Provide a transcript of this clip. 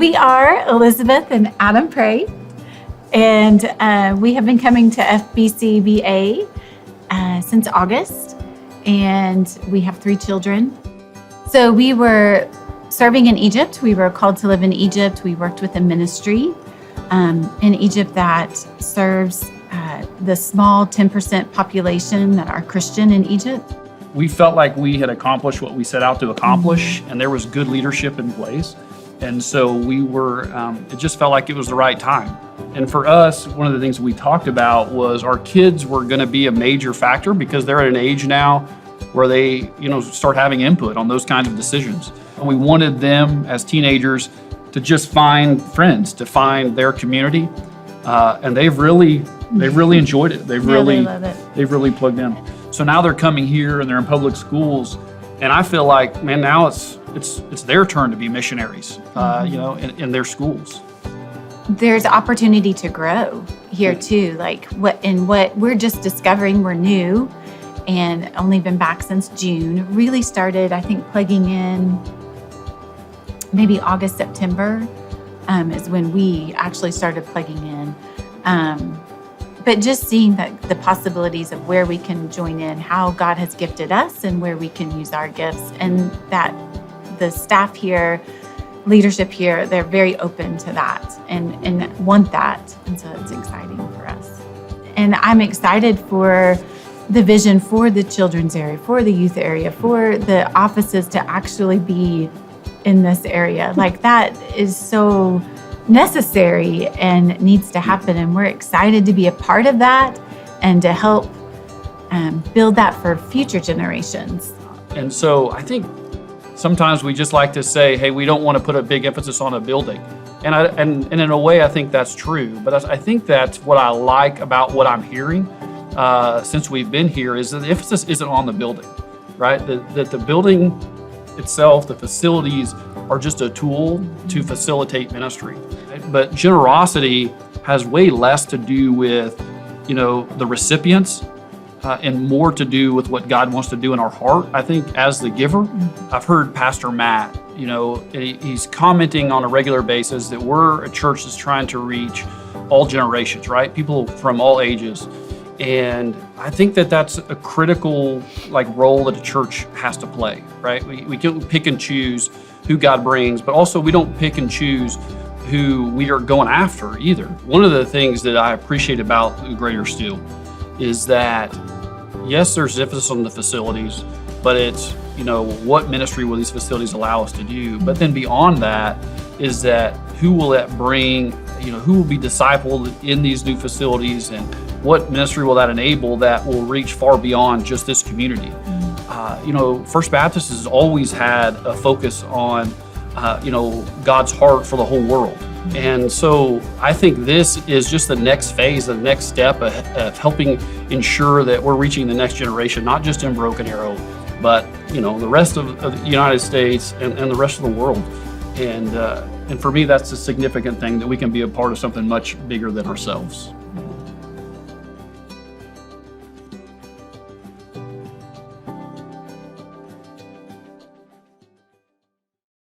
We are Elizabeth and Adam Prey, and we have been coming to FBCVA since August, and we have 3 children. So we were serving in Egypt. We were called to live in Egypt. We worked with a ministry in Egypt that serves the small 10% population that are Christian in Egypt. We felt like we had accomplished what we set out to accomplish, and there was good leadership in place. And so we were, it just felt like it was the right time. And for us, one of the things we talked about was our kids were going to be a major factor because they're at an age now where they, start having input on those kinds of decisions. And we wanted them as teenagers to just find friends, to find their community. And they've really enjoyed it. They love it. They've really plugged in. So now they're coming here and they're in public schools. And I feel like, man, now it's their turn to be missionaries, in their schools. There's opportunity to grow here too. Like what we're just discovering, we're new and only been back since June. Really started, I think, plugging in maybe August, September is when we actually started plugging in. But just seeing the possibilities of where we can join in, how God has gifted us and where we can use our gifts, and that the staff here, leadership here, they're very open to that and want that. And so it's exciting for us. And I'm excited for the vision for the children's area, for the youth area, for the offices to actually be in this area. Like that is so necessary and needs to happen, and we're excited to be a part of that and to help build that for future generations. And so I think sometimes we just like to say, hey, we don't want to put a big emphasis on a building. And in a way, I think that's true. But I think that's what I like about what I'm hearing since we've been here is that the emphasis isn't on the building, right? That the building itself, the facilities are just a tool to facilitate ministry. But generosity has way less to do with, the recipients and more to do with what God wants to do in our heart. I think as the giver, I've heard Pastor Matt, he's commenting on a regular basis that we're a church that's trying to reach all generations, right? People from all ages. And I think that that's a critical role that a church has to play, right? We can pick and choose who God brings, but also we don't pick and choose who we are going after either. One of the things that I appreciate about Greater Steel is that, yes, there's emphasis on the facilities, but it's, what ministry will these facilities allow us to do? But then beyond that is that who will that bring, who will be discipled in these new facilities, and what ministry will that enable that will reach far beyond just this community? First Baptist has always had a focus on, God's heart for the whole world. And so I think this is just the next phase, the next step of helping ensure that we're reaching the next generation, not just in Broken Arrow, but, the rest of the United States and the rest of the world. And for me, that's a significant thing, that we can be a part of something much bigger than ourselves.